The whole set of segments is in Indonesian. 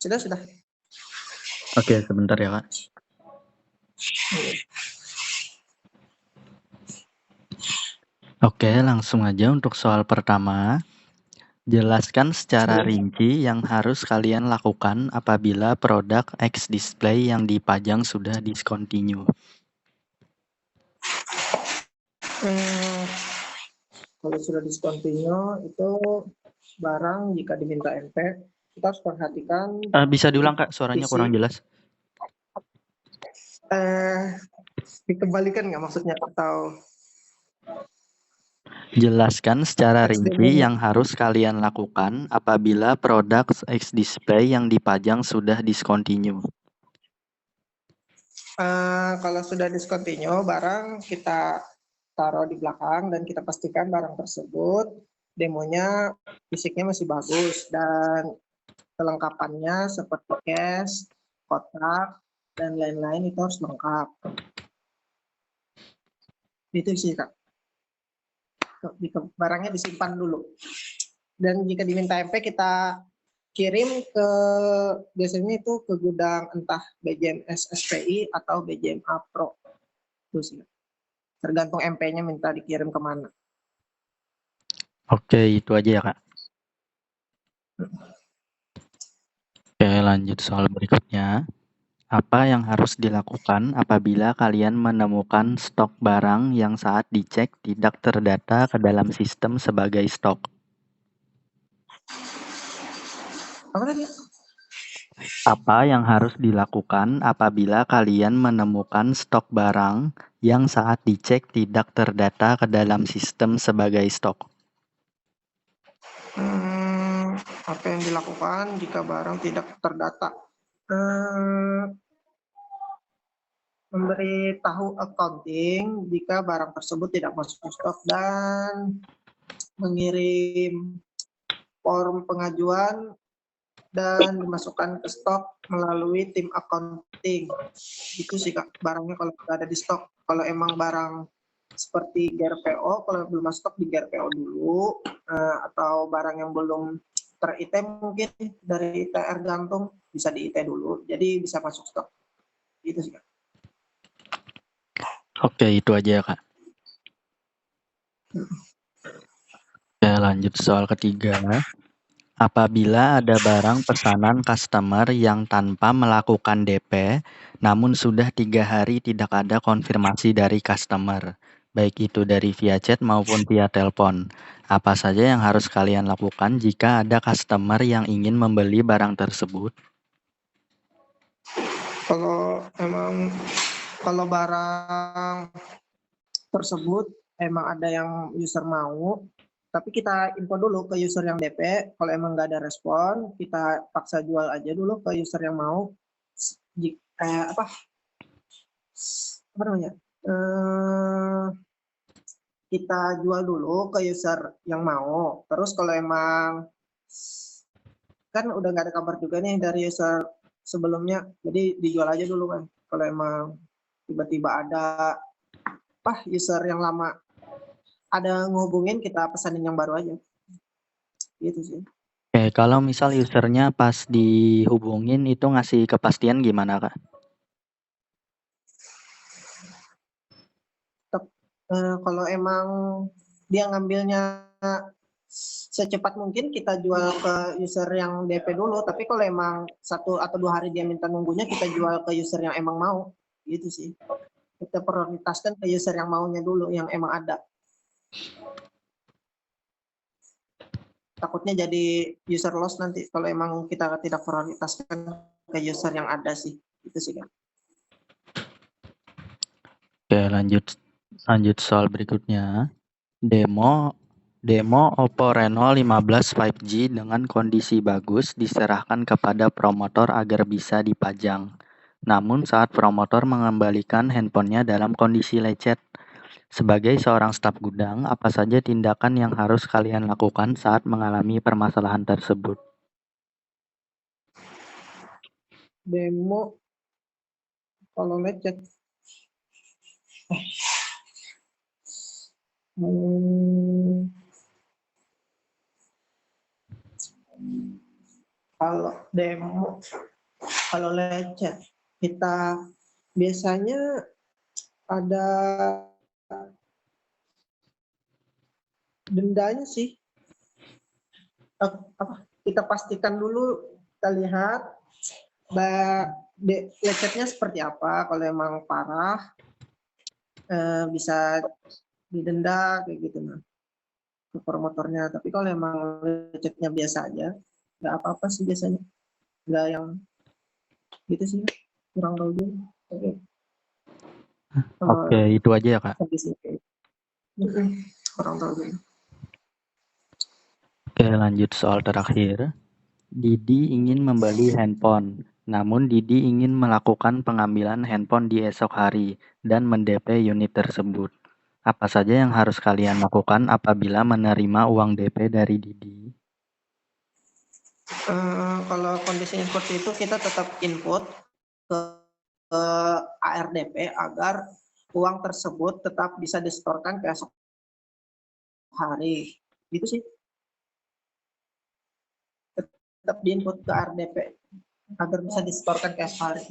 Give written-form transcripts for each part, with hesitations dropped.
Sudah. Oke, sebentar ya, Kak. Oke, langsung aja untuk soal pertama. Jelaskan secara rinci yang harus kalian lakukan apabila produk X display yang dipajang sudah discontinue. Kalau sudah discontinue itu barang jika diminta MP, kita harus perhatikan Bisa diulang, Kak, suaranya fisik. kurang jelas. Dikembalikan nggak maksudnya atau Jelaskan secara teks rinci demonya? yang harus kalian lakukan apabila produk X display yang dipajang sudah discontinue. Kalau sudah discontinue barang kita taruh di belakang dan kita pastikan barang tersebut demonya fisiknya masih bagus dan kelengkapannya seperti case, kotak, dan lain-lain itu harus lengkap. Itu sih Kak. Barangnya disimpan dulu. Dan jika diminta MP kita kirim ke biasanya itu ke gudang entah BJMS SPI atau BJMA Pro. Itu sih. Tergantung MP-nya minta dikirim kemana. Oke, itu aja ya, Kak. Oke, lanjut soal berikutnya. Apa yang harus dilakukan apabila kalian menemukan stok barang yang saat dicek tidak terdata ke dalam sistem sebagai stok? Apa tadi? Apa yang harus dilakukan apabila kalian menemukan stok barang yang saat dicek tidak terdata ke dalam sistem sebagai stok? Apa yang dilakukan jika barang tidak terdata? Memberitahu accounting jika barang tersebut tidak masuk ke stok dan mengirim form pengajuan dan dimasukkan ke stok melalui tim accounting. Itu sih Kak, barangnya kalau ada di stok. Kalau emang barang seperti GRPO, kalau belum masuk stok di GRPO dulu, atau barang yang belum ter-IT mungkin dari TR gantung bisa di IT dulu, jadi bisa masuk stok. Itu sih Kak. Oke, itu aja ya, Kak. Oke, lanjut soal ketiga. Apabila ada barang pesanan customer yang tanpa melakukan DP, namun sudah 3 hari tidak ada konfirmasi dari customer, baik itu dari via chat maupun via telepon. Apa saja yang harus kalian lakukan jika ada customer yang ingin membeli barang tersebut? Kalau barang tersebut emang ada yang user mau, tapi kita info dulu ke user yang DP. Kalau emang nggak ada respon, kita paksa jual aja dulu ke user yang mau. Apa namanya? Kita jual dulu ke user yang mau. Terus kalau emang kan udah nggak ada kabar juga nih dari user sebelumnya, jadi dijual aja dulu kan. Kalau emang tiba-tiba ada user yang lama ada ngehubungin, kita pesanin yang baru aja. Gitu sih. Oke, kalau misal usernya pas dihubungin itu ngasih kepastian gimana, Kak? Kalau emang dia ngambilnya secepat mungkin kita jual ke user yang DP dulu, tapi kalau emang 1 atau 2 hari dia minta nunggunya, kita jual ke user yang emang mau. Gitu sih. Kita prioritaskan ke user yang maunya dulu, yang emang ada. Takutnya jadi user loss nanti kalau emang kita tidak prioritaskan ke user yang ada sih. Itu sih Kak. Oke, lanjut soal berikutnya. Demo Oppo Reno 15 5G dengan kondisi bagus diserahkan kepada promotor agar bisa dipajang. Namun saat promotor mengembalikan handphonenya dalam kondisi lecet. Sebagai seorang staf gudang, apa saja tindakan yang harus kalian lakukan saat mengalami permasalahan tersebut? Demo kalau lecet. Kalau demo, kalau lecet, kita biasanya ada dendanya sih. Kita pastikan dulu, kita lihat lecetnya seperti apa. Kalau emang parah, bisa didenda kayak gitu nah, ke promotornya. Tapi kalau emang lecetnya biasa aja, nggak apa-apa sih biasanya, nggak yang gitu sih, kurang tahu juga. Oke, itu aja ya Kak. Kurang tahu juga. Oke, lanjut soal terakhir. Didi ingin membeli handphone, namun Didi ingin melakukan pengambilan handphone di esok hari dan mendp unit tersebut. Apa saja yang harus kalian lakukan apabila menerima uang DP dari Didi? Kalau kondisinya seperti itu, kita tetap input ke ARDP agar uang tersebut tetap bisa disetorkan ke esok hari. Gitu sih. Tetap diinput ke ARDP agar bisa disetorkan ke esok hari.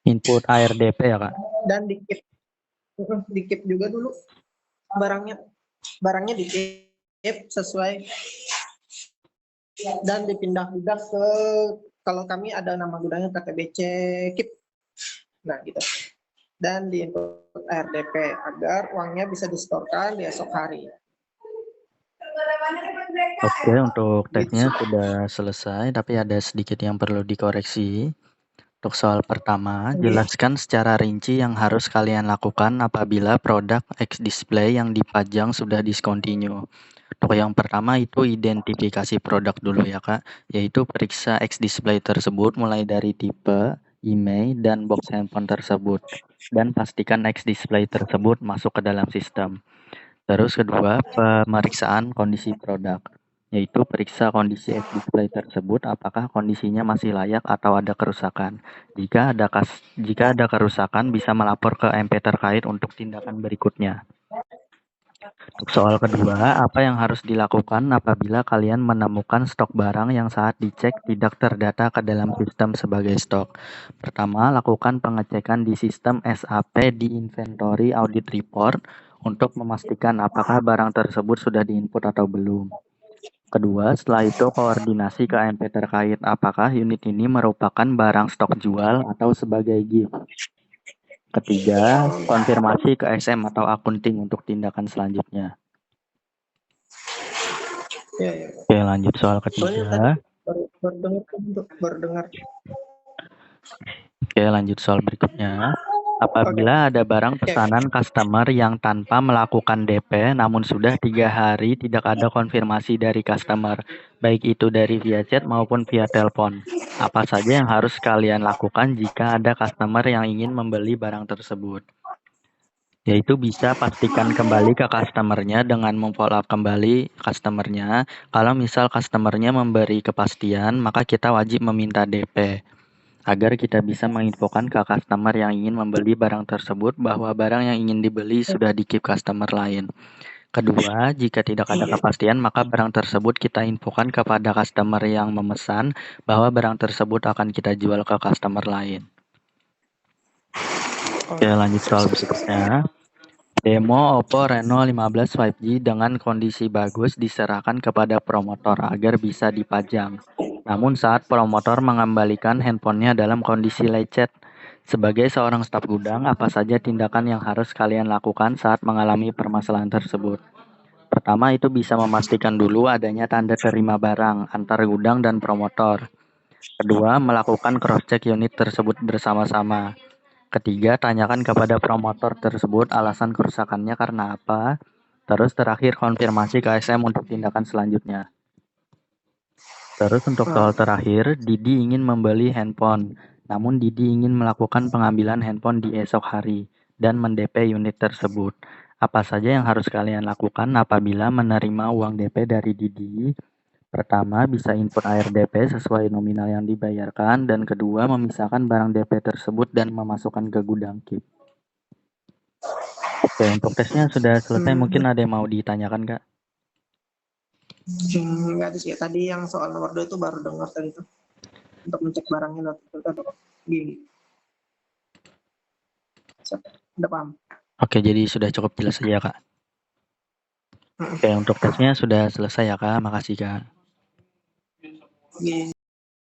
Input ARDP ya Kak? Dan di-keep juga dulu barangnya di-keep sesuai dan dipindah-pindah ke, kalau kami ada nama gudangnya KTBC keep, nah gitu, dan di input RDP agar uangnya bisa disetorkan di esok hari. Oke, untuk teksnya sudah selesai, tapi ada sedikit yang perlu dikoreksi. Untuk soal pertama, jelaskan secara rinci yang harus kalian lakukan apabila produk X-Display yang dipajang sudah discontinue. Untuk yang pertama itu identifikasi produk dulu ya Kak, yaitu periksa X-Display tersebut mulai dari tipe, IMEI, dan box handphone tersebut. Dan pastikan X-Display tersebut masuk ke dalam sistem. Terus kedua, pemeriksaan kondisi produk, yaitu periksa kondisi X-Display tersebut apakah kondisinya masih layak atau ada kerusakan. Jika ada kerusakan, bisa melapor ke MP terkait untuk tindakan berikutnya. Untuk soal kedua, apa yang harus dilakukan apabila kalian menemukan stok barang yang saat dicek tidak terdata ke dalam sistem sebagai stok? Pertama, lakukan pengecekan di sistem SAP di Inventory Audit Report untuk memastikan apakah barang tersebut sudah diinput atau belum. Kedua, setelah itu koordinasi ke MP terkait apakah unit ini merupakan barang stok jual atau sebagai gift. Ketiga, konfirmasi ke SM atau akunting untuk tindakan selanjutnya. Ya. Oke, lanjut soal ketiga. Baru dengar. Oke, lanjut soal berikutnya. Apabila ada barang pesanan customer yang tanpa melakukan DP namun sudah 3 hari tidak ada konfirmasi dari customer, baik itu dari via chat maupun via telepon, apa saja yang harus kalian lakukan jika ada customer yang ingin membeli barang tersebut? Yaitu bisa pastikan kembali ke customernya dengan memfollow up kembali customernya. Kalau misal customernya memberi kepastian, maka kita wajib meminta DP agar kita bisa menginfokan ke customer yang ingin membeli barang tersebut bahwa barang yang ingin dibeli sudah di-keep customer lain. Kedua, jika tidak ada kepastian, maka barang tersebut kita infokan kepada customer yang memesan bahwa barang tersebut akan kita jual ke customer lain. Oke, lanjut soal berikutnya. Demo Oppo Reno 15 5G dengan kondisi bagus diserahkan kepada promotor agar bisa dipajang. Namun saat promotor mengembalikan handphonenya dalam kondisi lecet, sebagai seorang staf gudang, apa saja tindakan yang harus kalian lakukan saat mengalami permasalahan tersebut? Pertama, itu bisa memastikan dulu adanya tanda terima barang antar gudang dan promotor. Kedua, melakukan cross-check unit tersebut bersama-sama. Ketiga, tanyakan kepada promotor tersebut alasan kerusakannya karena apa. Terus terakhir, konfirmasi ke SM untuk tindakan selanjutnya. Terus untuk soal terakhir, Didi ingin membeli handphone. Namun Didi ingin melakukan pengambilan handphone di esok hari dan mendp unit tersebut. Apa saja yang harus kalian lakukan apabila menerima uang DP dari Didi? Pertama, bisa input ARDP sesuai nominal yang dibayarkan, dan kedua, memisahkan barang DP tersebut dan memasukkan ke gudang keep. Oke, untuk tesnya sudah selesai. Mungkin ada yang mau ditanyakan, Kak? Enggak ada sih. Tadi yang soal nomor 2 itu baru dengar tadi itu. Untuk mencek barangnya gini. Udah paham? Oke, jadi sudah cukup jelas saja, Kak. Oke, untuk tesnya sudah selesai ya, Kak. Makasih, Kak. Gini.